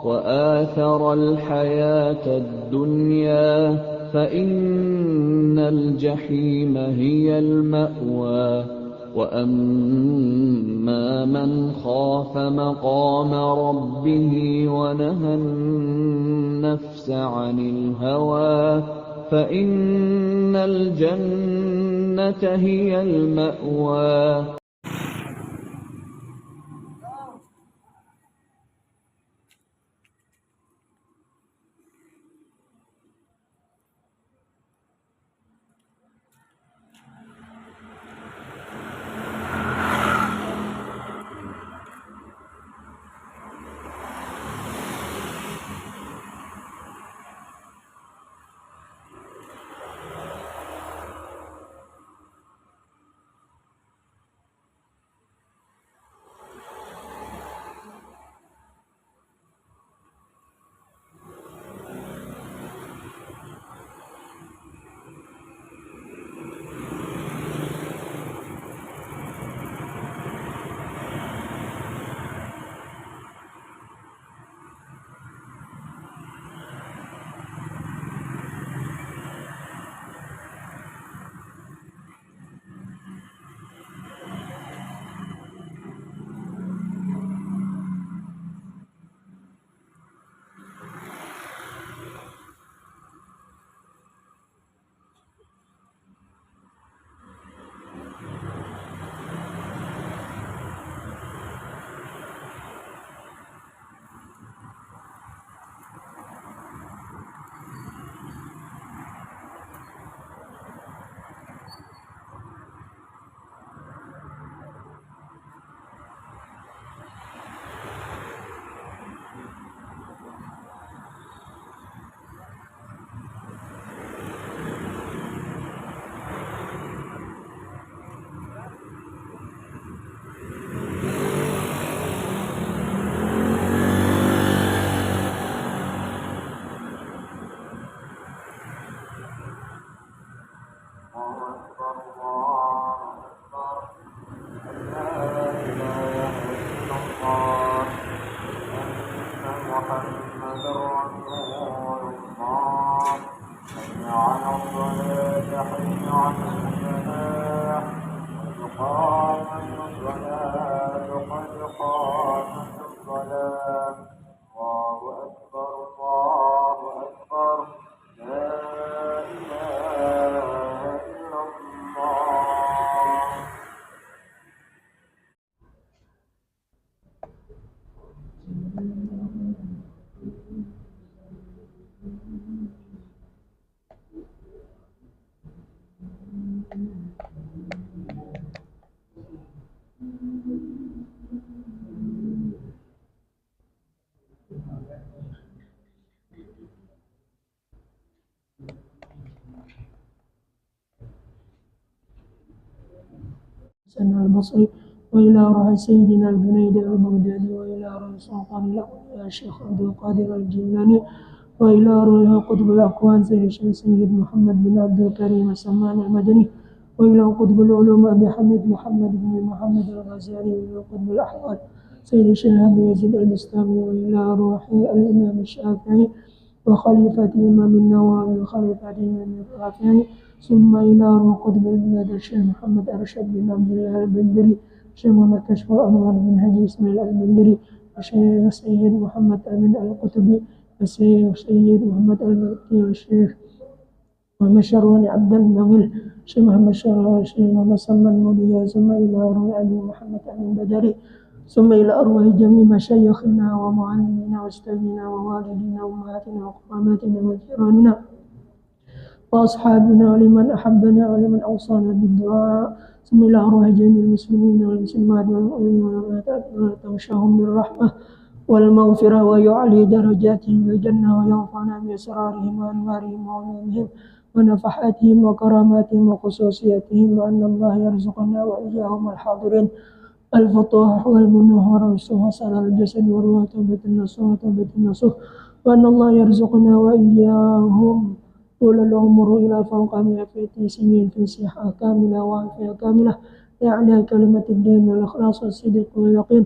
وآثر الحياة الدنيا فإن الجحيم هي المأوى وأما من خاف مقام ربه ونهى النفس عن الهوى فإن الجنة هي المأوى. سنة البصري وإلى روح سيدنا الجنيد البغدادي وإلى روح سلطان الأولياء الشيخ عبد القادر الجيلاني وإلى روح قطب الأكوان سيد محمد بن عبد الكريم السمان المدني وإلى قطب العلوم أبي حميد محمد بن محمد الغزالي وإلى قطب الأحوال سيد شهاب يزيد البستامي وإلى روح الإمام الشافعي وخليفة إمام النووي وخليفة إمام الرافعي ثم إلى روح قطب البلاد الشيخ محمد أرشد بن عبد الله البندري شيخ محمد كشف الأنوار بن هدي إسماعيل البندري الشيخ سيد محمد أمين القطبي الشيخ سيد محمد المكي والشيخ محمد شروان عبد المغل الشيخ محمد شروان الشيخ محمد سلمان مولي ثم إلى روح أبي محمد أمين بدري ثم إلى أرواح جميع مشايخنا ومعلمينا وأستاذنا ووالدينا وأمهاتنا وقراماتنا وجيراننا وأصحابنا ولمن أحبنا ولمن أوصانا بالدعاء ثم إلى أرواح جميع المسلمين والمسلمات والمؤمنين والمؤمنات تغشاهم بالرحمة والمغفرة ويعلي درجاتهم بالجنة وينفعنا بأسرارهم وأنوارهم وعلومهم ونفحاتهم وكراماتهم وخصوصياتهم وأن الله يرزقنا وإياهم الحاضرين الفتوح والمنوح والرسوح وصلاة الجسد والروح توبة النصوح وتوبة النصوح وأن الله يرزقنا وإياهم طول العمر إلى فوق 100 سنين في صحة كاملة وعافية كاملة يعني كلمة الدين والإخلاص والصدق واليقين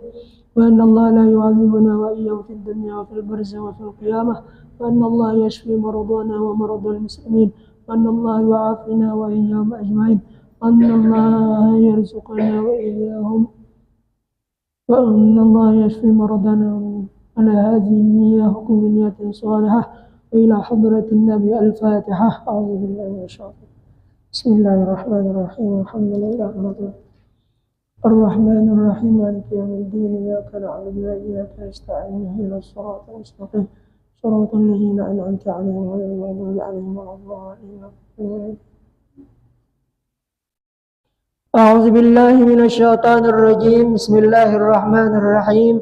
وأن الله لا يعذبنا وإياه في الدنيا وفي البرزخ وفي القيامة، وأن الله يشفي مرضانا ومرضى المسلمين، وأن الله يعافينا وإياهم أجمعين، وأن الله يرزقنا وإياهم، وأن الله يشفي مرضانا. على هذه النية حكم نية صالحة وإلى حضرة النبي. الفاتحة. أعوذ بالله من الشيطان. بسم الله الرحمن الرحيم. الحمد لله رب العالمين الرحمن الرحيم مالك يوم الدين. إياك نعبد وإياك نستعين اهدنا الصراط المستقيم صراط الذين أنعمت عليهم غير المغضوب عليهم ولا الضالين. أعوذ بالله من الشيطان الرجيم. بسم الله الرحمن الرحيم.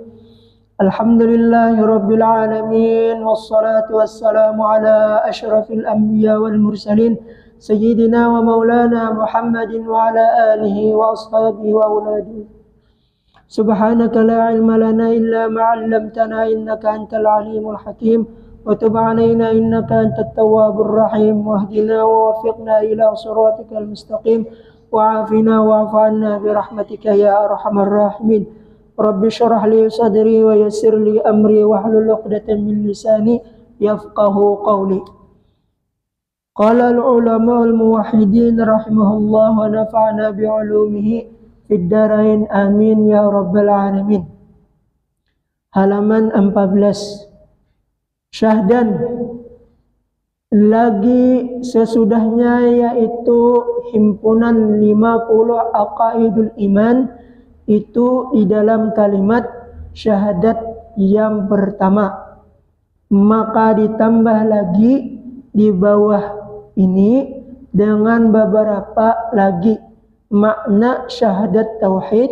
الحمد لله رب العالمين والصلاة والسلام على أشرف الأنبياء والمرسلين سيدنا ومولانا محمد وعلى آله وأصحابه وأولاده. سبحانك لا علم لنا إلا ما علمتنا إنك أنت العليم الحكيم، وتب علينا إنك أنت التواب الرحيم، واهدنا ووفقنا إلى صراطك المستقيم، وعافنا واعف عنا برحمتك يا أرحم الراحمين. رب اشرح لي صدري ويسر لي أمري واحلل عقدة من لساني يفقه قولي. قال العلماء الموحدين رحمه الله ونفعنا بعلومه في الدارين آمين يا رب العالمين. Halaman 14. Syahdan, lagi sesudahnya, yaitu himpunan 50 aqaidul iman, itu di dalam kalimat syahadat yang pertama. Maka ditambah lagi di bawah ini dengan beberapa lagi makna syahadat tauhid.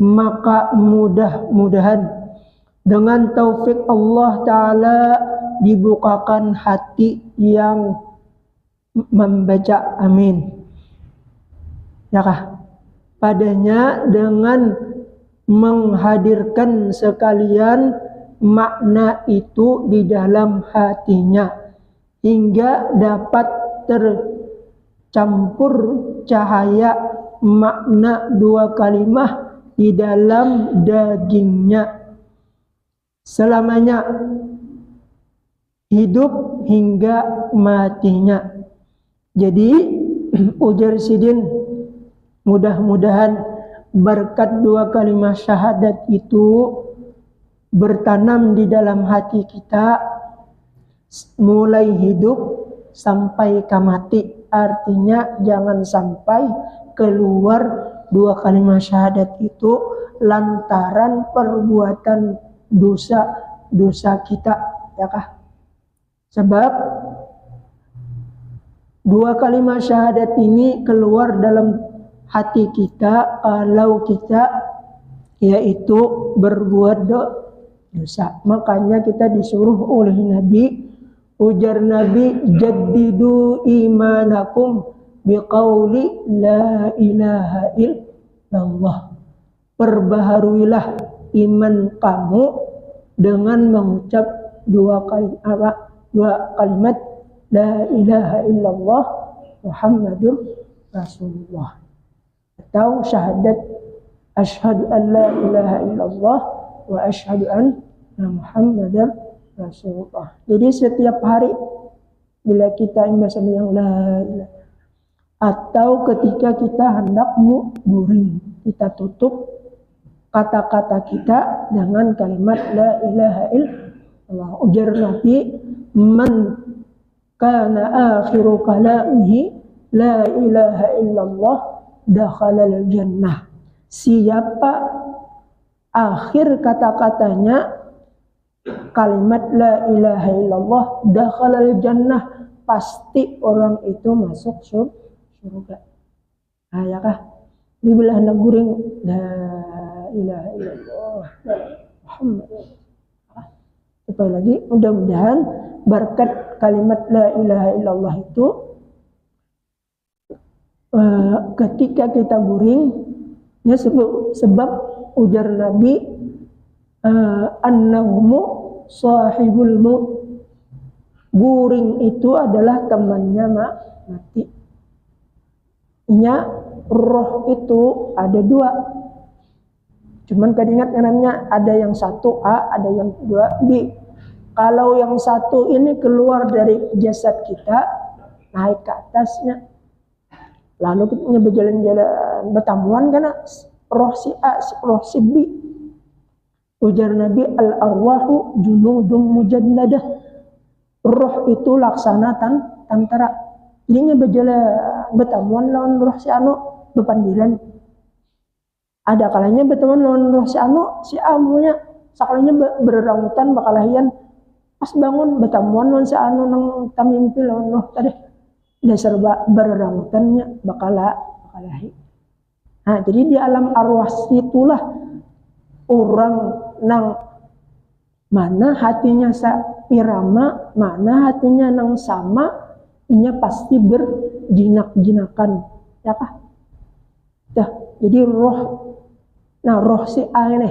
Maka mudah-mudahan dengan taufik Allah Ta'ala dibukakan hati yang membaca. Amin. Ya kah? Padanya dengan menghadirkan sekalian makna itu di dalam hatinya, hingga dapat tercampur cahaya makna dua kalimah di dalam dagingnya selamanya, hidup hingga matinya. Jadi ujar Sidin, mudah-mudahan berkat dua kalimat syahadat itu bertanam di dalam hati kita mulai hidup sampai ke mati. Artinya jangan sampai keluar dua kalimat syahadat itu lantaran perbuatan dosa kita, ya kah? Sebab dua kalimat syahadat ini keluar dalam hati kita kalau kita yaitu berbuat dosa. Makanya kita disuruh oleh Nabi, ujar Nabi, jaddidu imanakum biqauli la ilaha illallah. Perbaharuilah iman kamu dengan mengucap dua kalimat la ilaha illallah Muhammadur Rasulullah, atau syahadat asyhadu an la ilaha illallah wa asyhadu anna Muhammadar Rasulullah. Jadi setiap hari bila kita membaca yang la ilaha, atau ketika kita hendak guring, kita tutup kata-kata kita dengan kalimat la ilaha illallah. Ujar Nabi, man kana akhiru kalamihi la ilaha illallah dakhalal jannah. Siapa akhir kata-katanya kalimat la ilaha illallah dakhalal jannah, pasti orang itu masuk surga. Nah, ya kah? Dibelah guring la ilaha illallah Muhammad. Supaya lagi mudah-mudahan berkat kalimat la ilaha illallah itu ketika kita guring, ya sebab ujar Nabi an-nawmu sahibul maut, guring itu adalah temannya mati. Roh itu ada dua, Cuman kadingat kanannya ada yang satu A, ada yang dua B. Kalau yang satu ini keluar dari jasad kita, naik ke atasnya. Lalu kita berjalan-jalan bertamuan karena roh si A, roh si B. Ujar Nabi, al-arwahu junudun mujannadah. Roh itu laksana tentara. Jadinya berjalan bertamuan lawan roh si anu bepandiran. Ada kalanya berteman lawan roh si anu, si A punya sakalanya berrangutan bakalahian. Pas bangun bertamuan lawan si anu nang tamimpi lawan roh tadi. Dasar berrangutannya bakalahi. Nah, jadi di alam arwah itulah orang nang mana hatinya irama, mana hatinya nang sama, inya pasti berjinak-jinakan, ya kah? Jadi roh, nah roh si A ini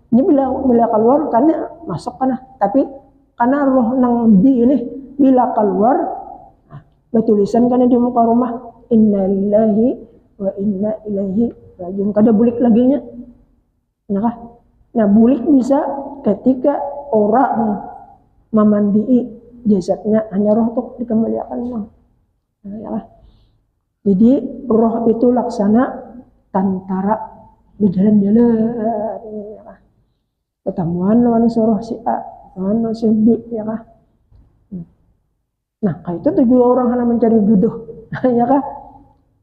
bila keluar karena masuk karena, tapi karena roh nang B ini bila keluar, nah, tulisan karena di muka rumah, inna lillahi wa inna ilaihi rajiun. Kada bulik lagi nya, ya kah? Nah bulik bisa ketika orang memandii jasadnya, hanya roh tuh dikembalikan. Nah, ya. Jadi roh itu laksana tentara berjalan-jalan, ya. Ketemuan lawan roh si A, lawan si B, ya kah? Nah, itu tujuh orang hanya mencari jodoh, ya kah?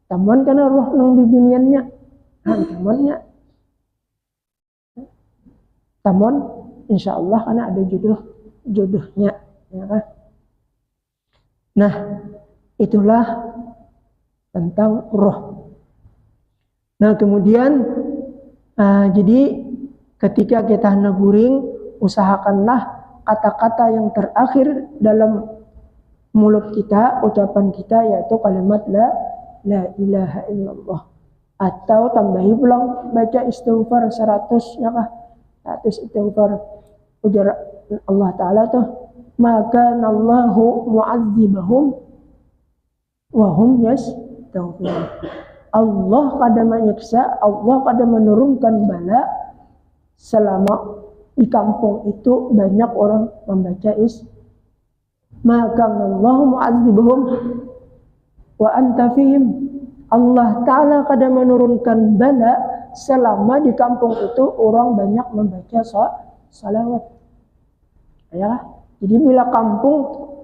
Temuan karena roh nang bibiniannya, nah temuannya, temuan insya Allah karena ada jodohnya, ya kah? Nah, itulah tentang roh. Nah kemudian jadi ketika kita neguring, usahakanlah kata-kata yang terakhir dalam mulut kita, ucapan kita, yaitu kalimat la ilaha illallah. Atau tambahi pulang baca istighfar 100, ya kah? 100 istighfar. Ujar Allah Ta'ala tuh, maka Allahu mu'adzibahum wa hum yastaghfirun. Allah pada menyiksa, Allah pada menurunkan bala selama di kampung itu banyak orang membaca maka Allah mu'adzibahum wa anta fihim. Allah Ta'ala pada menurunkan bala selama di kampung itu orang banyak membaca salawat, ya. Jadi bila kampung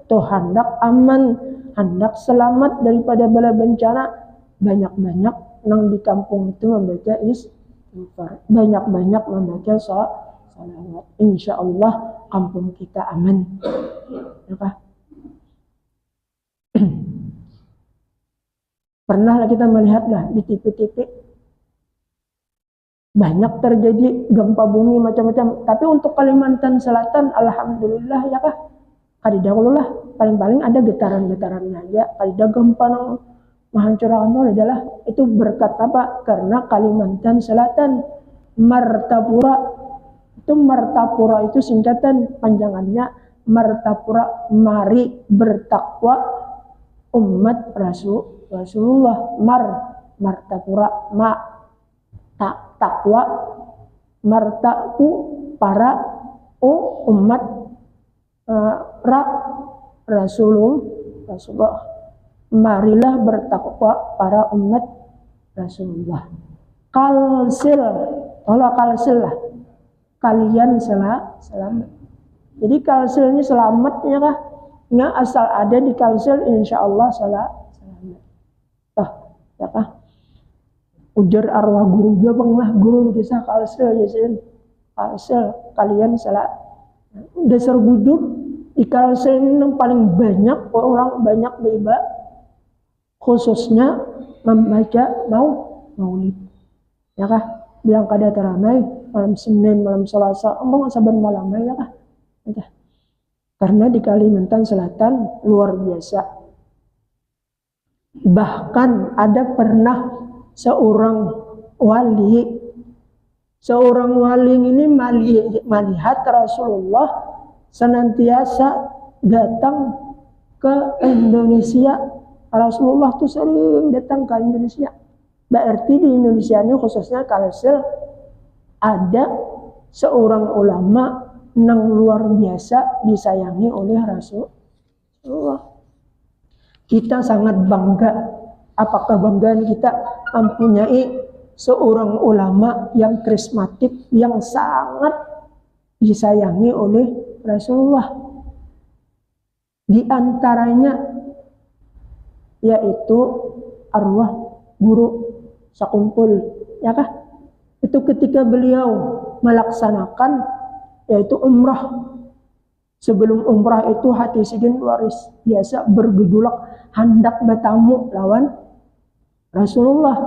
tuh hendak aman, hendak selamat daripada bala bencana, banyak-banyak nang di kampung itu membaca istighfar, banyak-banyak membaca salawat. Insya Allah kampung kita aman, ya. Pernahlah kita melihatlah di TV-TV banyak terjadi gempa bumi macam-macam. Tapi untuk Kalimantan Selatan, alhamdulillah, ya kah? Kali dahulu lah, paling-paling ada getaran-getarannya aja. Kali dah gempa nang menghancurkan itu adalah itu berkat apa? Karena Kalimantan Selatan, Martapura. Itu Martapura itu singkatan, panjangannya Martapura, mari bertakwa umat Rasulullah. Martapura, takwa, martaku para umat Rasulullah. Marilah bertakwa para umat Rasulullah. Kalsil, Allah kalsil lah, kalian selamat. Jadi kalsilnya selamatnya kah? Nya asal ada di kalsil, insya Allah selamat. Ya kah? Ujar arwah guru juga lah, guru kisah kalsil, jasin kalsil kalian selamat. Dasar buduk di kalsil ini yang paling banyak orang banyak beribadah, khususnya membaca maulid, ya kah? Bilang kada teramai malam Senin, malam Selasa, emang saban malam ya kah? Karena di Kalimantan Selatan luar biasa. Bahkan ada pernah seorang wali ini melihat Rasulullah senantiasa datang ke Indonesia. Rasulullah tuh sering datang ke Indonesia. Berarti di Indonesia ini khususnya kalsil ada seorang ulama yang luar biasa disayangi oleh Rasulullah. Kita sangat bangga. Apakah banggaan kita mempunyai seorang ulama yang karismatik, yang sangat disayangi oleh Rasulullah? Di antaranya yaitu arwah guru sakumpul, ya kah? Itu ketika beliau melaksanakan yaitu umrah. Sebelum umrah itu hati Sidin luar biasa bergejolak, hendak bertamu lawan Rasulullah.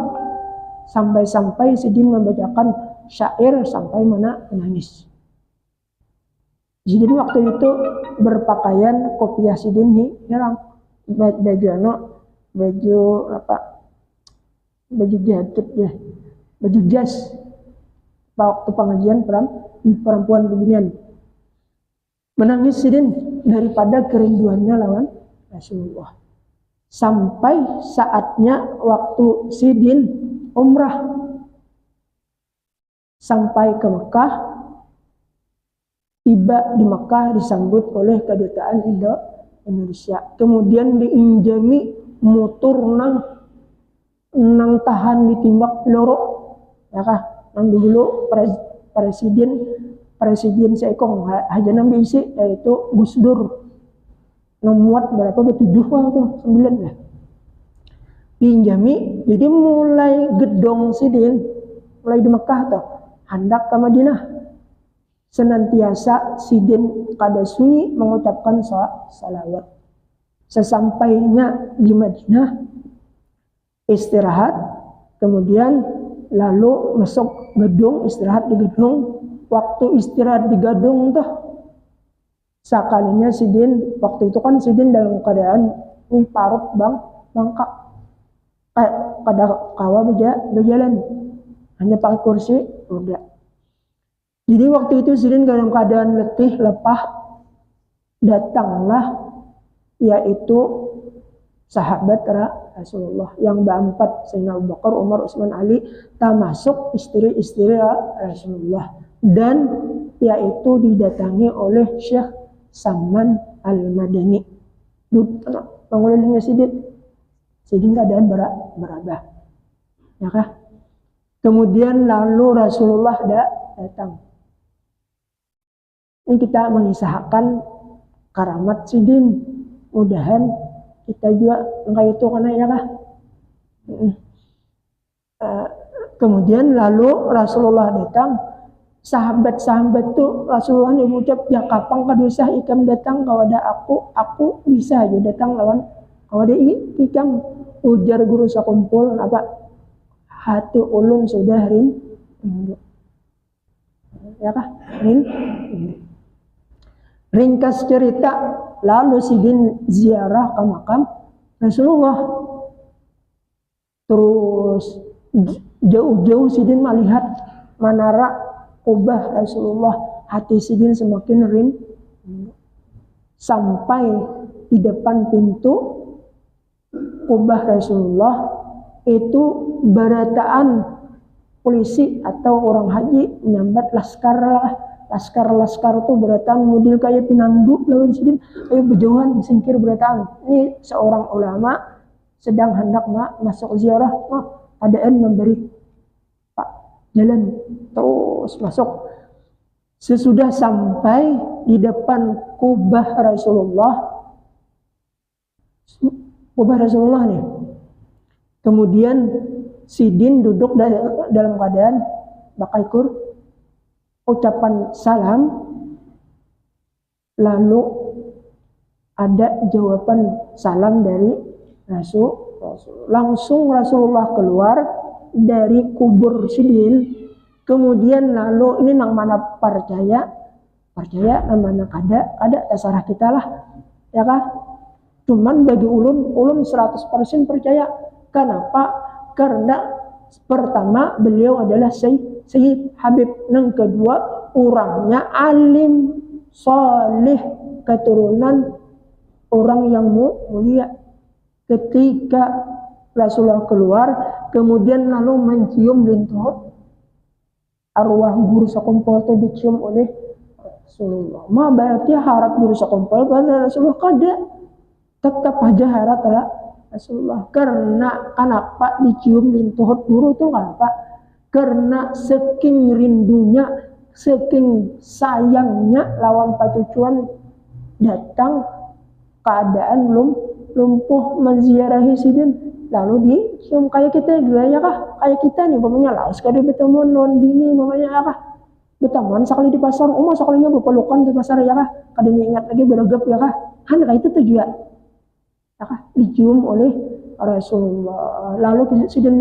Sampai-sampai Sidin membacakan syair sampai mana menangis. Sidin waktu itu berpakaian kopiah Sidin hirang, baju jaket ya, baju jas. Waktu pengajian perempuan beginian. Menangis Sidin daripada kerinduannya lawan Rasulullah. Sampai saatnya waktu Sidin umrah sampai ke Mekah, tiba di Mekah disambut oleh kedutaan Indonesia. Kemudian diinjami motor nang tahan ditimbak peluru, ya kah? Nang dulu presiden seekong haja nabi isi yaitu Gus Dur memuat berapa 7 atau 9 ya pinjami. Jadi mulai gedong Sidin mulai di Mekah tuh hendak ke Madinah, senantiasa Sidin kada sunyi mengucapkan salawat. Sesampainya di Madinah istirahat, kemudian lalu masuk gedung, istirahat di gedung. Waktu istirahat di gedung tuh sekalinya Sidin, waktu itu kan Sidin dalam keadaan ini parut bangkak pada kawa berjalan hanya pakai kursi roda. Jadi waktu itu Sidin dalam keadaan letih lepah, datanglah yaitu sahabat Rasulullah yang berempat, Sayyidina Abu Bakar, Umar, Utsman, Ali, termasuk istri-istri Rasulullah, dan yaitu didatangi oleh Syekh Salman Al-Madani. Mengulangnya Sidin keadaan berabah, ya kah? Kemudian lalu Rasulullah datang. Ini kita mengisahkan karamat Sidin. Mudahan kita juga enggak itu karena ya kah? Kemudian lalu Rasulullah datang. Sahabat-sahabat tuh Rasulullah nih ucap ya kapan kadusah ikam datang kawada aku bisa aja datang lawan kawada ikam, ujar guru sakumpul apa hati ulun sudah rindu, ya kah? Rindu. Ringkas cerita, lalu Sidin ziarah ke makam Rasulullah. Terus jauh-jauh Sidin melihat menara Kubah Rasulullah, hati Sidin semakin rindu. Sampai di depan pintu Kubah Rasulullah itu barataan polisi atau orang haji menyambat laskar itu berataan model kayak pinandu lawan Sidin, ayo berjauhan singkir berataan. Ini seorang ulama sedang hendak masuk ziarah, adaan memberi jalan terus masuk. Sesudah sampai di depan Kubah Rasulullah nih, kemudian Sidin duduk dalam keadaan pakai ucapan salam, lalu ada jawaban salam dari Rasul. Langsung Rasulullah keluar dari kubur Sidin. Kemudian lalu ini nang mana percaya nang mana kada terserah kita lah, ya kah? Cuman bagi ulun 100% percaya. Kenapa? Karena pertama beliau adalah Sayyid Habib, yang kedua orangnya alim saleh, keturunan orang yang mulia. Ketika Rasulullah keluar, kemudian lalu mencium lintut arwah guru sakumpul teh dicium oleh Rasulullah. Ma berarti harap guru sakumpul pada Rasulullah kada. Tetap aja harap pada Rasulullah. Karena kenapa dicium lintuhut guru itu kenapa? Karena saking rindunya, saking sayangnya lawan pacucuan datang keadaan lumpuh menziarahi sidin, lalu dicium kayak kita gaya kah? Kayak kita nih umpamanya laos kada bertemuan non bini umpamanya kah? Bertemuan sekali di pasar, sekalinya berpelukan di pasar ya kah? Kada ingat lagi beragap ya kah? Han kayak itu tujuan. Ya kah? Dicium oleh Rasulullah. Lalu sidin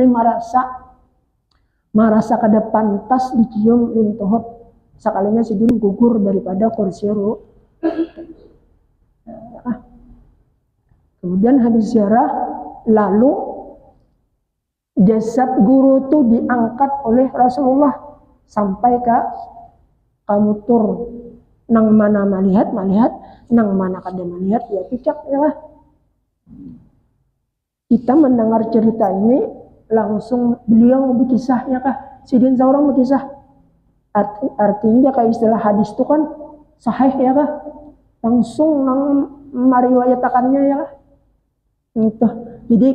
merasa kada pantas dicium lintuhut, sekalinya sidin gugur daripada kursi ru. Kemudian habis ziarah, lalu jasad guru itu diangkat oleh Rasulullah sampai ke kamutur. Nang mana melihat, nang mana kada melihat ya picak ya lah. Kita mendengar cerita ini langsung beliau berkisah ya kah? Sidin seorang berkisah. Artinya kayak istilah hadis itu kan sahih ya kah? Langsung nang meriwayatakannya ya kah? Itu. Jadi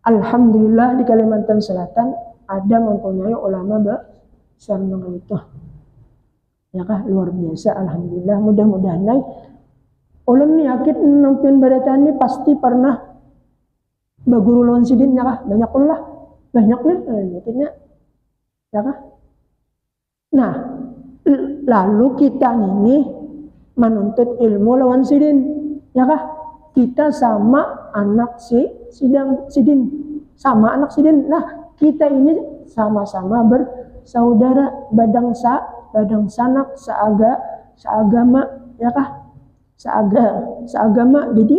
alhamdulillah di Kalimantan Selatan ada mempunyai ulama besar dengan itu. Ya kah, luar biasa alhamdulillah. Mudah-mudahan ulun yakin nampian badatan ini pasti pernah baguru lawan sidin ya kah? Banyak ulah. Banyaknya yakinnya. Ya kah? Nah, lalu kita ini menuntut ilmu lawan sidin. Ya kah? Kita sama anak sidin, sama anak sidin. Nah, kita ini sama-sama bersaudara, badang sanak, seagama, ya kah? Seagama. Jadi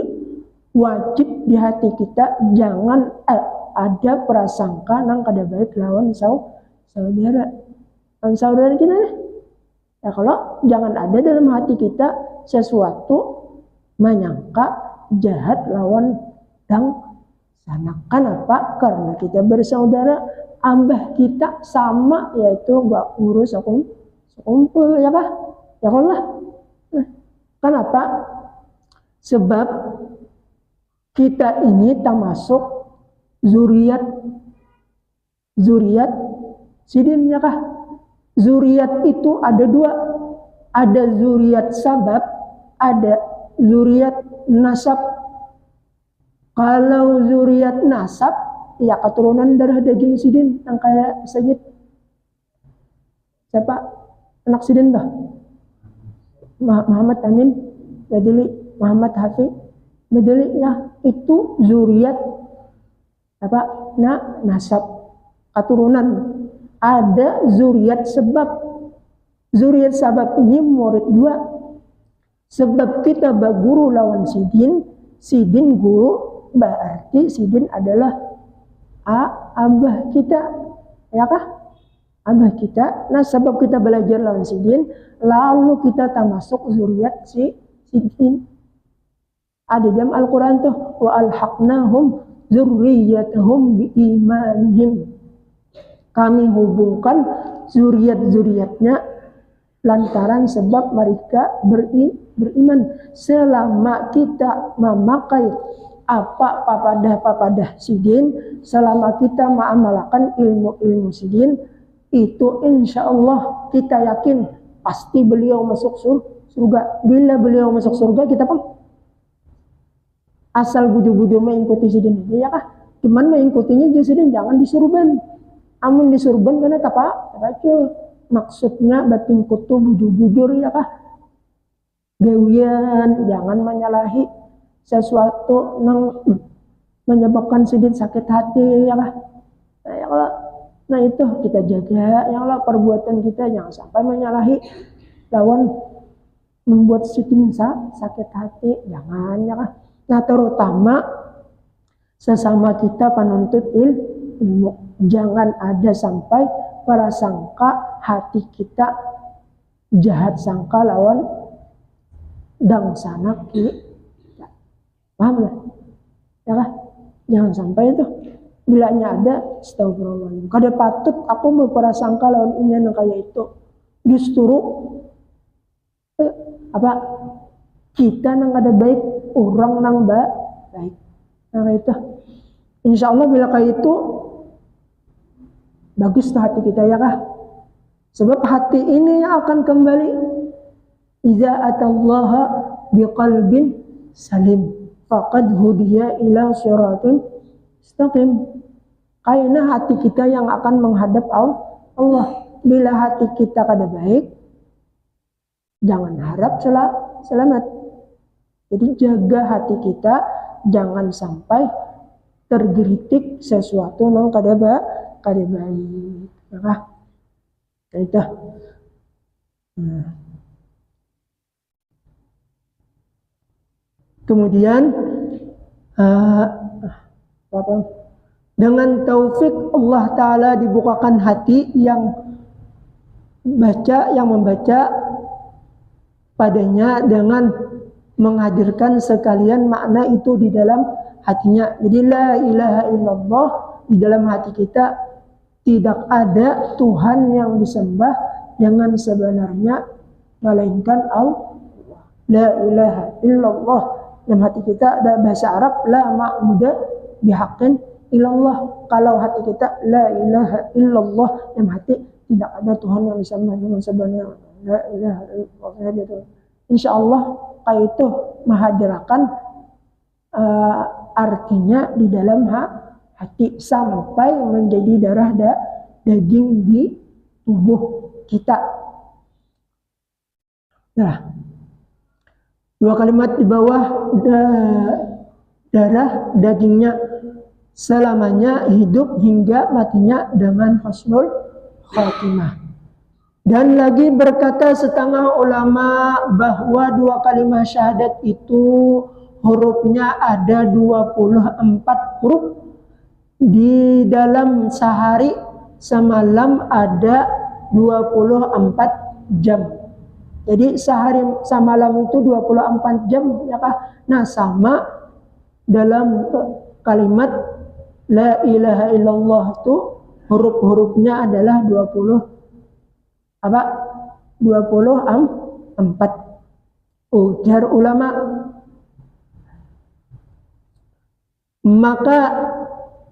wajib di hati kita jangan ada prasangka nang kada baik lawan saudara. Dan saudara kita nih. Ya kalau jangan ada dalam hati kita sesuatu menyangka jahat lawan dang sanak. Kenapa? Karena kita bersaudara, ambah kita sama, yaitu gak urus sekumpul ya kah? Ya kan lah. Nah, kenapa? Sebab kita ini termasuk zuriat sidin ya kah? Zuriat itu ada dua, ada zuriat sabab, ada zuriat nasab. Kalau zuriat nasab, ya keturunan darah daging sidin yang kayak Sayyid siapa anak sidin dah? Muhammad Amin Badili, Muhammad Hafi Badili, ya itu zuriat apa? Nasab keturunan. Ada zuriat sebab. Zuriat sebab ini murid dua. Sebab kita berguru lawan sidin guru, berarti sidin adalah abah kita, ya kah? Abah kita. Nah, sebab kita belajar lawan sidin, lalu kita termasuk zuriat sidin. Ada dalam Al-Quran tuh, wa alhaqnahum zurriyatahum biimanihim. Kami hubungkan zuriat-zuriatnya lantaran sebab mereka beriman. Selama kita memakai apa papadah sidin, selama kita mengamalkan ilmu sidin, itu insya Allah kita yakin pasti beliau masuk surga. Bila beliau masuk surga, kita pun asal buju-buju mengikuti sidin aja ya kah? Cuman mengikutinya juga sidin, jangan disurban. Amun disurban karena apa? Maksudnya batin kutu bujur-bujur ya kah? Gawian, jangan menyalahi sesuatu yang menyebabkan sidin sakit hati ya kah? Nah, ya kalau itu kita jaga, ya Allah perbuatan kita jangan sampai menyalahi lawan membuat sidin sakit hati, jangan ya kah? Nah, terutama sesama kita penuntut ilmu, jangan ada sampai prasangka hati kita jahat sangka lawan dang sanak ki. Paham lah? Ya kah? Jangan sampai itu. Bilanya ada, astagfirullahaladzim. Kada patut aku berprasangka lawan inya nang kaya itu. Justru apa kita nang ada baik, orang nang baik. Nah itu, insya Allah bila kayak itu bagus tuh hati kita ya kah? Sebab hati ini yang akan kembali. Iza atallaha biqalbin salim faqad hudiya ila siratin mustaqim. Karena hati kita yang akan menghadap Allah. Bila hati kita kada baik, jangan harap selamat. Jadi jaga hati kita, jangan sampai tergelitik sesuatu yang kada baik. Maka itu. Kemudian dengan taufik Allah Ta'ala dibukakan hati yang membaca padanya dengan menghadirkan sekalian makna itu di dalam hatinya. Jadi la ilaha illallah, di dalam hati kita tidak ada Tuhan yang disembah dengan sebenarnya melainkan Allah. La ilaha illallah, dalam hati kita ada bahasa Arab la ma'budu bihaqqin illallah. Kalau hati kita la ilaha illallah, dalam hati tidak ada Tuhan yang disembah dengan sebenarnya la ilaha illallah. Insyaallah kayak itu menghadirkan artinya di dalam hati sampai menjadi darah daging di tubuh kita. Nah, dua kalimat di bawah darah dagingnya selamanya hidup hingga matinya dengan husnul khatimah. Dan lagi berkata setengah ulama bahwa dua kalimat syahadat itu hurufnya ada 24 huruf. Di dalam sehari semalam ada 24 jam. Jadi sehari semalam itu 24 jam ya kah? Nah sama dalam kalimat la ilaha illallah itu huruf-hurufnya adalah 24. Ujar ulama, maka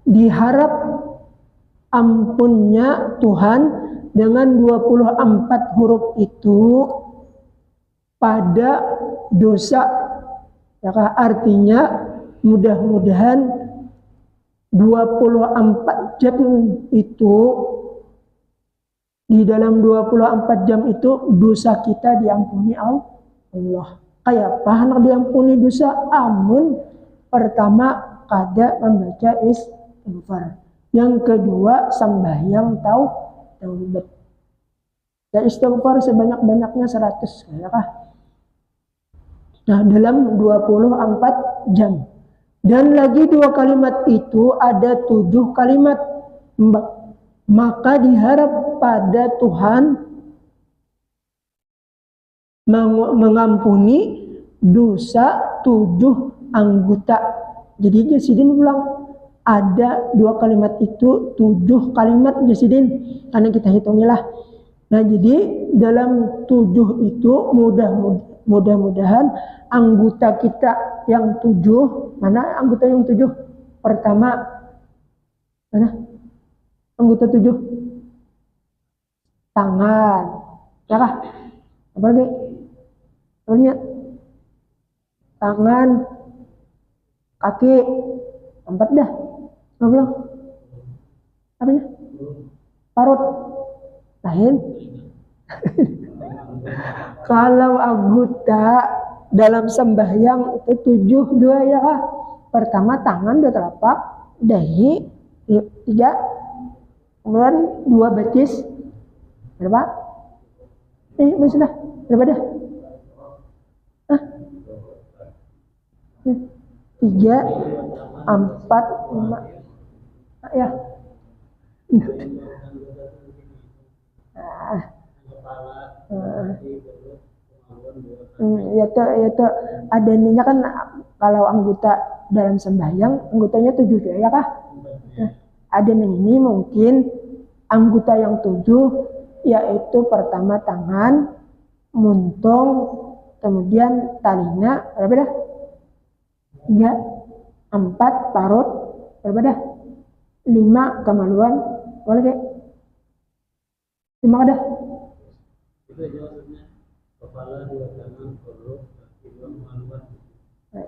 diharap ampunnya Tuhan dengan 24 huruf itu pada dosa. Ya, artinya mudah-mudahan 24 jam itu, di dalam 24 jam itu dosa kita diampuni Allah. Kayak apa hendak diampuni dosa? Amun pertama kada membaca istighfar. Yang kedua sembahyang taubat. Dan istighfar sebanyak-banyaknya 100 ya kah? Nah, dalam 24 jam. Dan lagi dua kalimat itu ada 7 kalimat. Maka diharap pada Tuhan mengampuni dosa 7 anggota. Jadi Jasidin ulang, ada 2 kalimat itu 7 kalimat Jasidin, karena kita hitungilah. Nah jadi dalam 7 itu mudah-mudahan anggota kita yang 7, mana anggota yang 7? Pertama, mana anggota 7? Tangan, ya kah? Apa lagi? Soalnya tangan, kaki, 4 dah. Apa bilang? Apanya? Parut, lain. Kalau anggota dalam sembahyang itu 7, 2 ya kah? Pertama tangan 2 telapak, dahi 3, kemudian 2 betis, berapa? Maksudnya berapa dah? 3, 4, 5, ya. Ya tuh ada ininya kan, kalau anggota dalam sembahyang anggotanya 7 ya kah? Ada yang ini mungkin anggota yang 7, yaitu pertama tangan, muntung, kemudian talina, berapa dah? 3, 4 parut, berapa dah? 5 kemaluan, boleh deh? 5 dah? Itu aja maksudnya kepala, 2 tangan, perut, kaki, 2 kemaluan.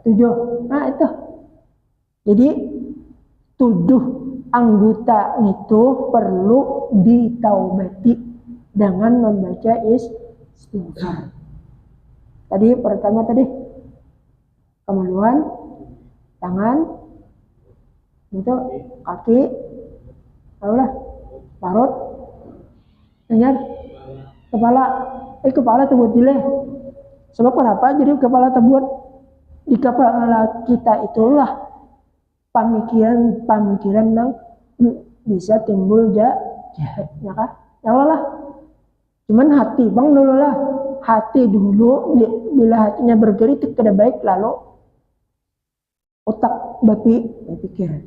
7. Nah itu. Jadi 7 anggota itu perlu ditaubati dengan membaca istighfar. Tadi pertama kemaluan, tangan, itu kaki, lalu parut, ingat kepala. Kepala tebuat dileh. Sebab kenapa? Jadi kepala tebuat di kepala kita itulah pemikiran yang bisa timbul jahat, ya kah? Ya Allah. Cuman hati bang dulu lah, hati dulu, bila hatinya berkritik tidak baik, lalu otak berpikir.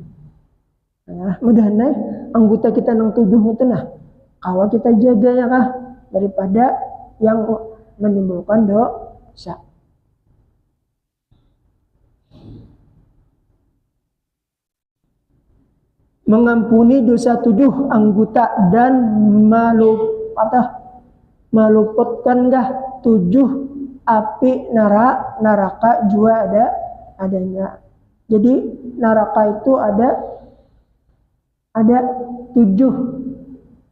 Nah, mudah-mudahan anggota kita yang 7 itu nah, kalau kita jaga ya kah, daripada yang menimbulkan dosa. Mengampuni dosa 7 anggota dan meluputkan 7 api neraka juga adanya. Jadi neraka itu ada 7,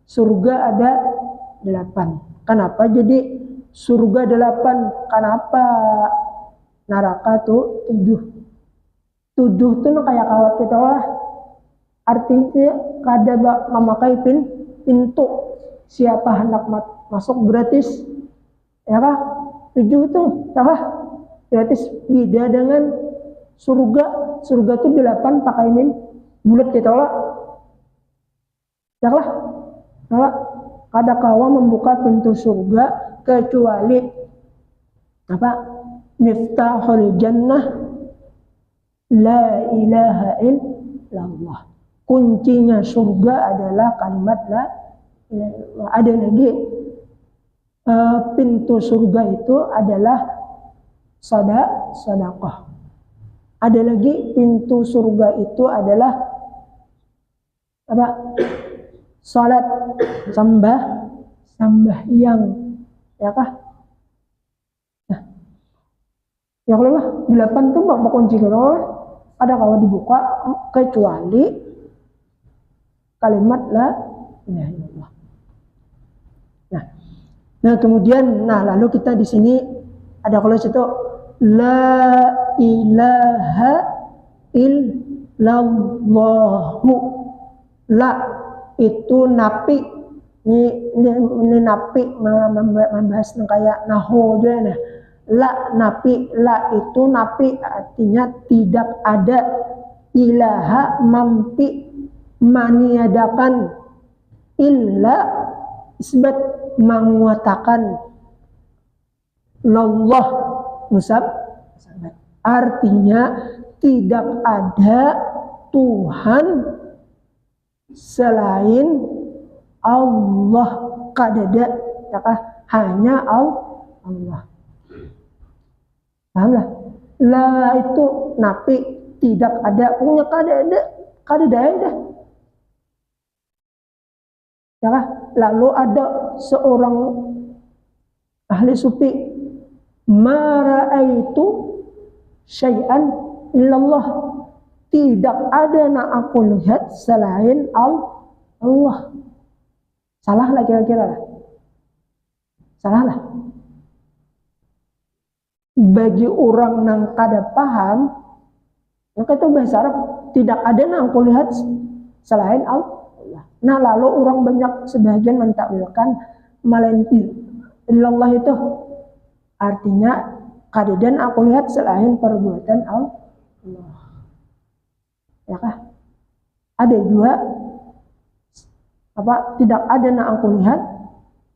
surga ada 8. Kenapa jadi surga 8? Kenapa neraka tuh 7? 7 tuh kayak kawat kita lah. Artinya kada memakai pintu, siapa hendak masuk gratis, ya kah? 7 itu, ya kah? Gratis. Beda dengan surga itu 8 pakai bulat kita lah, ya kah? Ya, kada kawa membuka pintu surga kecuali apa? Miftahul jannah la ilaha illallah. Kuncinya surga adalah kalimat la ilaha illallah. Ada lagi pintu surga itu adalah sedekah. Ada lagi pintu surga itu adalah apa? Salat, sembahyang, ya kah? Nah, ya kalau lah 8 tuh bak kunci kalau ada kalau dibuka kecuali kalimat la ilaha illallah. Nah kemudian, lalu kita di sini ada kalau situ la ilaha illallah. La itu napi. Ini napi membahas kayak nahu juga nah. La napi, la itu napi artinya tidak ada. Ilaha mampi maniadakan, illa isbat menguatakan, lallah musab artinya tidak ada Tuhan selain Allah, kadada hanya Allah. Pahamlah? La itu napi tidak ada, punya kadada ada. Ya, lalu ada seorang ahli sufi, mara'aitu syai'an illallah, tidak ada yang aku lihat selain Allah. Salah lah kira-kira lah. Salah lah. Bagi orang yang kada paham, yang itu bahasa Arab, tidak ada yang aku lihat selain Allah. Nah lalu orang banyak sebagian mentakwilkan melainkan illallah itu artinya kadadan aku lihat selain perbuatan Allah. Ya kah? Ada juga tidak ada yang aku lihat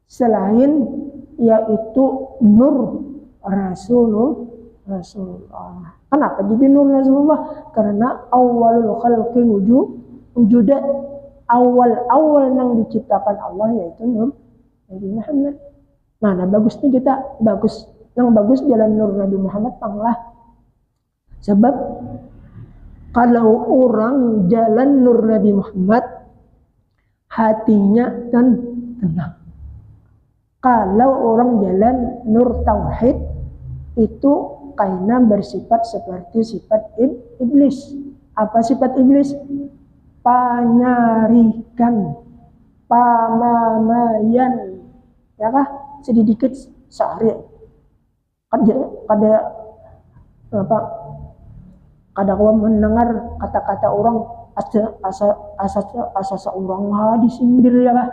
selain yaitu nur Rasulullah. Kenapa jadi nur Rasulullah? Karena awalul khalqi wujuda, awal nang diciptakan Allah yaitu Nur Nabi Muhammad. Mana bagusnya kita bagus jalan Nur Nabi Muhammad panglah. Sebab kalau orang jalan Nur Nabi Muhammad hatinya tenang. Kalau orang jalan Nur Tauhid itu karena bersifat seperti sifat iblis. Apa sifat iblis? Panyarikan, pamamayan, ya kah? Sedikit sehari. Kada kau mendengar kata-kata orang asa seorang disindir ya kah?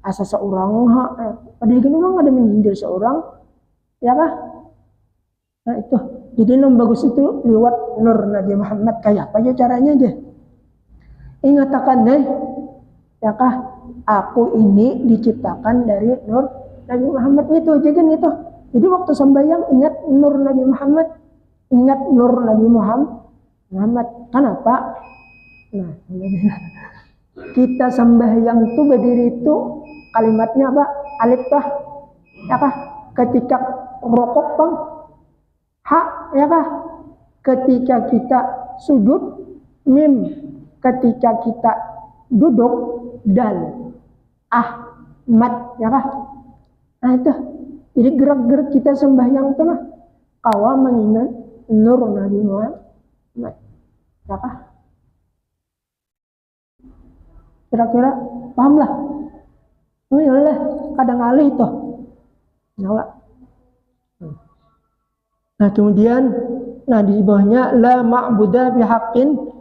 Asa seorang padahal kan orang ada menyindir seorang, ya kah? Nah itu. Jadi yang bagus itu lewat Nur Nabi Muhammad. Kayak apa aja caranya aja? Ingatakan deh, ya kah? Aku ini diciptakan dari Nur Nabi Muhammad itu aja kan itu. Jadi waktu sembahyang ingat Nur Nabi Muhammad, ingat Nur Nabi Muhammad. Kenapa? Nah, kita sembahyang itu berdiri itu kalimatnya apa? Alif kah? Ya kah? Ketika rokok bang, ha, ya kah? Ketika kita sujud, mim. Ketika kita duduk, dal, ahmad, ya kah? Nah itu, jadi gerak-gerak kita sembahyang itu mah kawa mengingat Nur Nabi Muhammad, ya kah? Kira-kira paham lah? Oh iyalah, kadang alih itu, nyala. Nah kemudian, di bawahnya la ma'buda bihaqqin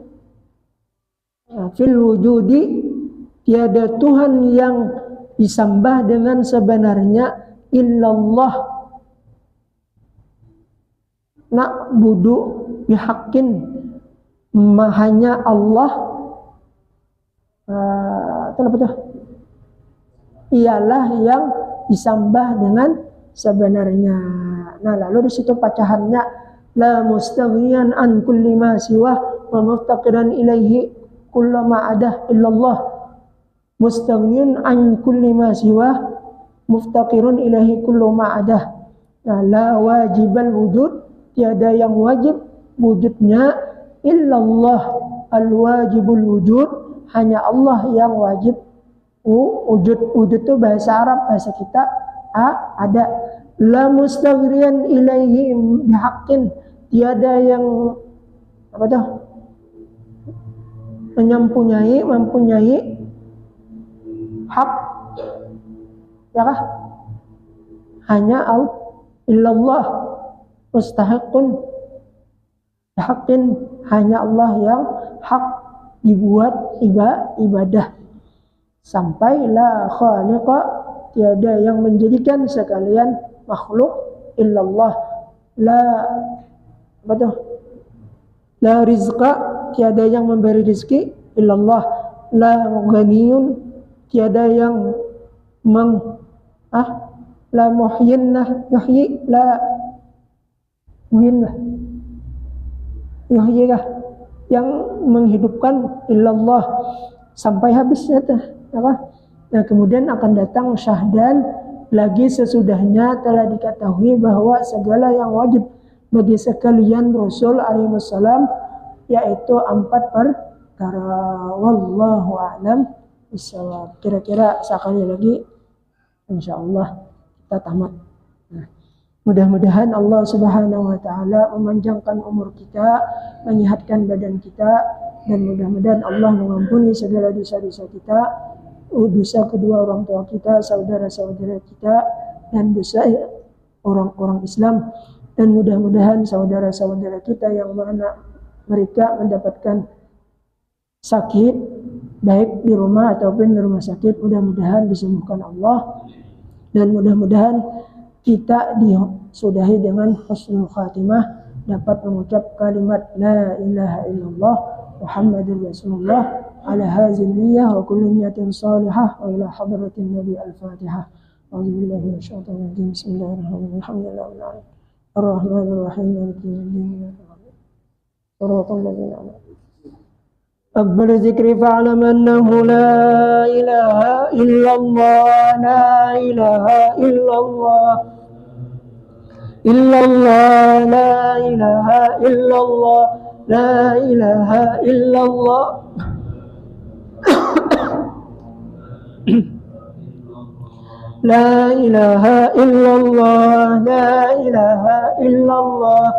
fil wujudi, tiada Tuhan yang disembah dengan sebenarnya illallah. Na'budu bihaqqin, hanya Allah ialah yang disembah dengan sebenarnya. Nah lalu di situ pacahannya la mustaghniyan an kulli ma siwa wa muftaqiran ilaihi kullu ma adah illallah. Mustaghniyan an kulli ma siwa muftaqirun ilaihi kullu ma adah. Nah la wajibal wujud, tiada yang wajib wujudnya illallah al wajibul wujud, hanya Allah yang wajib wujud itu bahasa Arab, bahasa kita ada. La mustaghriyan ilaihi bihaqqin, tiada yang apa tuh mempunyai hak, ya kah? Hanya illallah mustahiqun bihaqqin, hanya Allah yang hak dibuat ibadah. Sampai la khaliqa, tiada yang menjadikan sekalian makhluk illallah. La rizqa, tiada yang memberi rizki illallah. La ghaniyun, tiada yang la muhyinnah yuhyi, la muhyinnah yuhyikah, yang menghidupkan illallah. Sampai habisnya tuh. Nah kemudian akan datang syahdan lagi sesudahnya telah diketahui bahwa segala yang wajib bagi sekalian Rasul alaihi wassalam yaitu 4 perkara. Wallahu a'lam bishawab. Kira-kira sekali lagi insyaallah kita tamat. Nah, mudah-mudahan Allah Subhanahu wa taala memanjangkan umur kita, menyehatkan badan kita, dan mudah-mudahan Allah mengampuni segala dosa-dosa kita, dosa kedua orang tua kita, saudara-saudara kita, dan dosa orang-orang Islam. Dan mudah-mudahan saudara-saudara kita yang mana mereka mendapatkan sakit baik di rumah ataupun di rumah sakit, mudah-mudahan disembuhkan Allah, dan mudah-mudahan kita disudahi dengan husnul khatimah, dapat mengucap kalimat la ilaha illallah Muhammadur Rasulullah ala hazil niyyah wa kullu niyatin salihah wa ila hadratin Nabi al-Fatihah. A'udzubillahi minasyaitonir rajim. Bismillahirrahmanirrahim. Alhamdulillahirabbil alamin. Arrahmanirrahim. Maliki yaumiddin. Shiratal ladzina an'amta أكبر الذكر فاعلم أنه لا إله إلا الله لا إله إلا الله إلا الله لا إله إلا الله لا إله إلا الله لا إله إلا الله لا إله إلا الله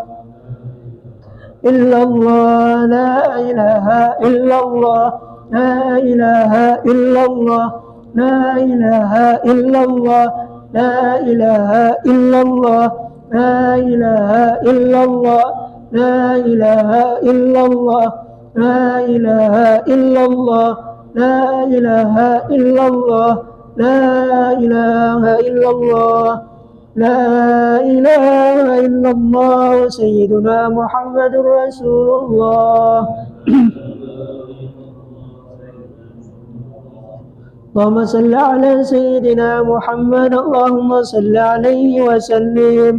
إلا الله لا إله إلا الله لا إله إلا الله لا إله إلا الله لا إله إلا الله لا إله إلا الله لا إله إلا الله لا إله إلا الله لا إله إلا الله لا إله إلا الله لا إله إلا الله سيدنا محمد رسول الله اللهم صل على سيدنا محمد اللهم صل عليه وسلم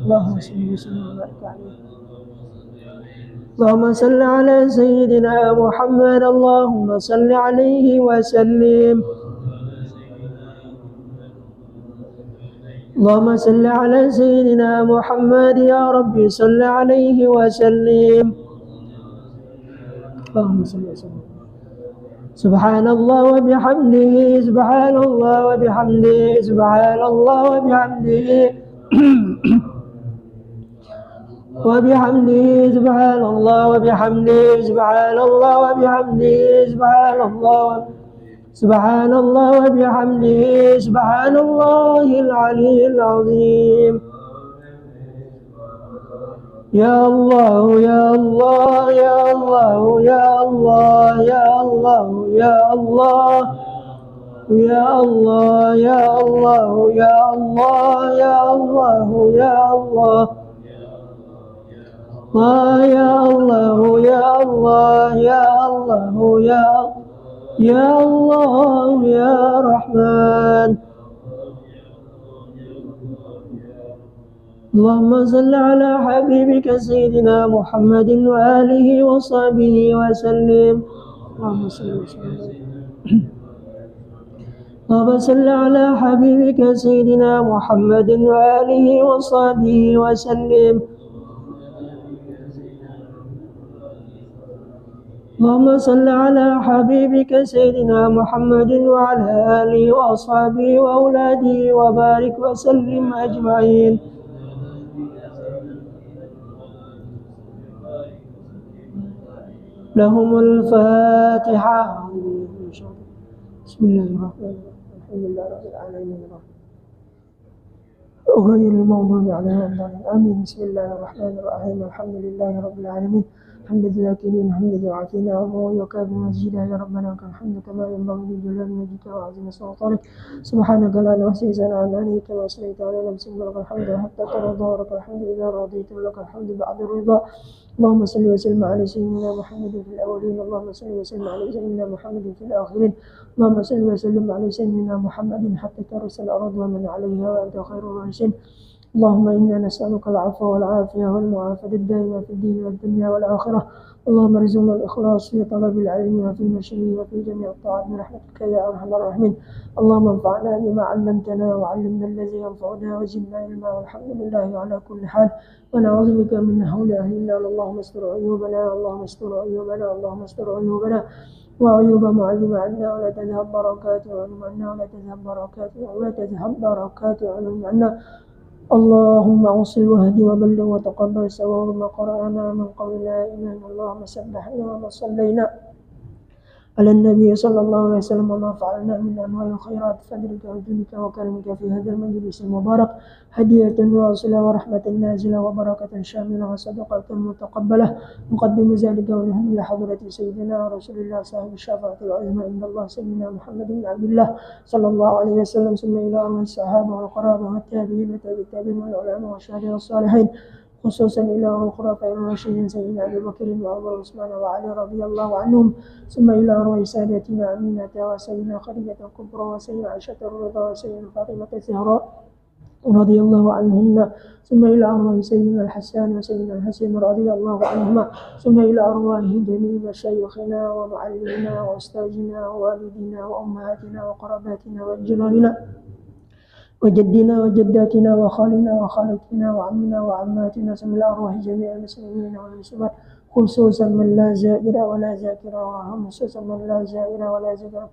اللهم صل وسلم وبارك عليه اللهم صل على سيدنا محمد اللهم صل عليه وسلم اللهم صل على سيدنا محمد يا ربي صل عليه وسلم اللهم صل وسلم سبحان الله وبحمده سبحان الله وبحمده سبحان الله وبحمده وبحمده سبحان الله وبحمده سبحان الله وبحمده سبحان الله سبحان الله وبحمده سبحان الله العلي العظيم يا الله يا الله يا الله يا الله يا الله يا الله يا الله يا الله يا الله يا الله يا الله يا الله يا الله يا الله يا الله يا رحمن اللهم صل على حبيبك سيدنا محمد وآله وصحبه وسلم اللهم صل وسلم اللهم صل على حبيبك سيدنا محمد وآله وصحبه وسلم اللهم صل على حبيبك سيدنا محمد وعلى آله وأصحابه وأولاده وبارك وسلم أجمعين لهم الفاتحة بسم الله الرحمن الرحيم الحمد لله رب العالمين غير المغضوب عليهم ولا الضالين آمين بسم الله الرحمن الرحيم الحمد لله رب العالمين حمد الذاكرين حمد العاكفين وكافٍ مجيدا يا ربنا لك الحمد كما ينبغي لجلال مجدك وعظيم سلطانك سبحانك لا نحصي ثناء عليك كما أثنيت على نفسك ولك الحمد حتى ترضى ولك الحمد إذا رضيت ولك الحمد بعد الرضا اللهم صل وسلم على سيدنا محمد في الأولين اللهم صل وسلم على سيدنا محمد في الآخرين اللهم صل وسلم على سيدنا محمد حتى ترث الأرض ومن عليها وأنت خير الوارثين اللهم إنا نسألك العفو والعافية والمعافاة الدائمة في الدين والدنيا والآخرة اللهم ارزقنا الإخلاص في طلب العلم وفي نشره وفي جميع الطاعات برحمتك يا أرحم الراحمين اللهم انفعنا بما علمتنا وعلمنا الذي ينفعنا وزدنا علما والحمد لله على كل حال ونعوذ بك من حول أهل النار اللهم استر عيوبنا اللهم استر عيوبنا اللهم استر عيوبنا وعيوب معلم عنا ولا تذهب بركاته وعلم عنا ولا تذهب بركاته ولا تذهب بركاته وعلم عنا اللهم اوصل واهدي وبلغ وتقبل ثواب ما قرأنا من قول لا إله إلا الله اللهم سبحنا وما صلينا على النبي صلى الله عليه وسلم وما فعلنا من أنواع الخيرات فضلك وجودك وكرمك في هذا المجلس المبارك هدية واصلة ورحمة نازلة وبركة شاملة وصدقة متقبلة نقدم ذلك ونهدي لحضرة سيدنا رسول الله صاحب الشفاعة العظمى عند الله سيدنا محمد بن عبد الله صلى الله عليه وسلم ثم إلى أمر الصحابة والقرابة والتابعين والتابعين والعلماء والشهداء والصالحين خصوصا إلى الخلفاء الراشدين سيدنا أبي بكر وعمر وعثمان وعلي رضي الله عنهم ثم إلى أرواح سادتنا أمينة وسيدنا خديجة الكبرى وسيدنا عائشة الرضا وسيدنا فاطمة الزهراء رضي الله عنهن، ثم إلى أرواح سيدنا الحسن وسيدنا الحسين رضي الله عنهما، ثم إلى أرواح جميع مشايخنا ومعلمنا وأستاذنا ووالدينا وأمهاتنا وقراباتنا وجيراننا وجدنا وجداتنا وخالنا وخالتنا وعمنا وعماتنا، ثم إلى أرواح جميع المسلمين والمسلمات، خصوصا من لا زائر ولا ذاكر، وخصوصا من لا زائر ولا ذاكر.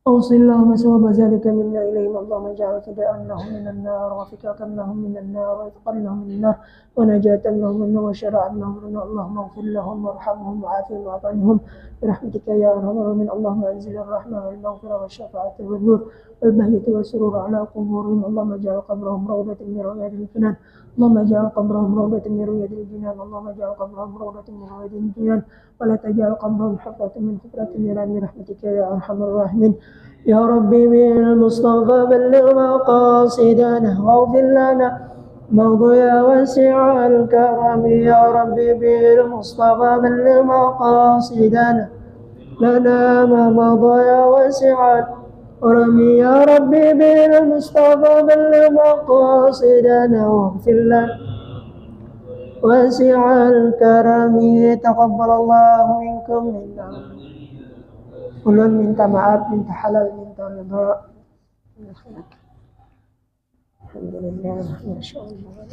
أوصل اللهم ثواب ذلك منا إليهم، اللهم اجعل فداء لهم من النار وفكاكا لهم من النار وإتقا لهم من النار ونجاة لهم منه وشرعا لهم منه. اللهم اغفر لهم وارحمهم وعافهم واعف عنهم برحمتك يا أرحم الراحمين. اللهم أنزل الرحمة والمغفرة والشفاعة والنور والبهجة والسرور على قبورهم. اللهم اجعل قبرهم روضة من رياض الجنان. اللهم اجعل قبرهم روضة من رياض الجنان. اللهم اجعل قبرهم روضة من رياض الجنان، ولا تجعل قبرهم حفرة من حفرة النيران برحمتك يا أرحم الراحمين. يا ربي بالمصطفى بلغ مقاصدنا واغفر لنا موضوع واسع الكرم. يا ربي بالمصطفى بلغ مقاصدنا لنا ما مضى واسع الكرم. يا ربي بالمصطفى بلغ مقاصدنا واغفر لنا واسع الكرم. تقبل الله منكم منا. Ulun minta maaf, minta halal, minta ridha. Alhamdulillah, Masya Allah.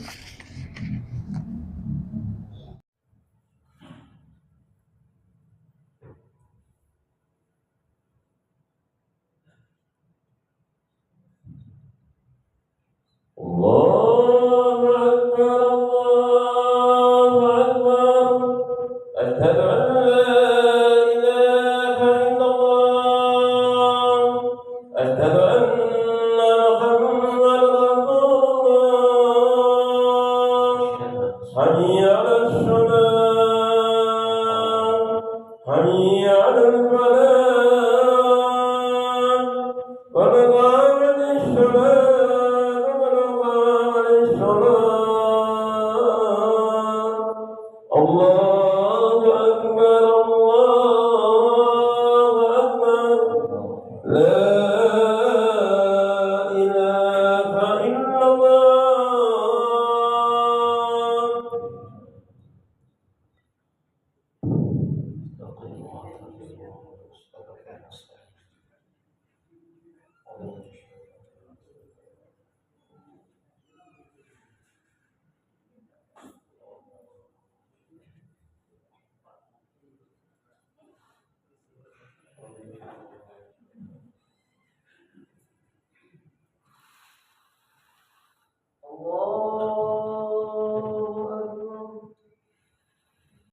Allahu Akbar, Allahu Akbar. Asyhadu an la ilaha illallah. Asyhadu anna Muhammadan Rasulullah. Hayya 'alas salat, hayya 'alal falah, qad qamatis salat. Allahu Akbar, Allahu Akbar. La ilaha illallah.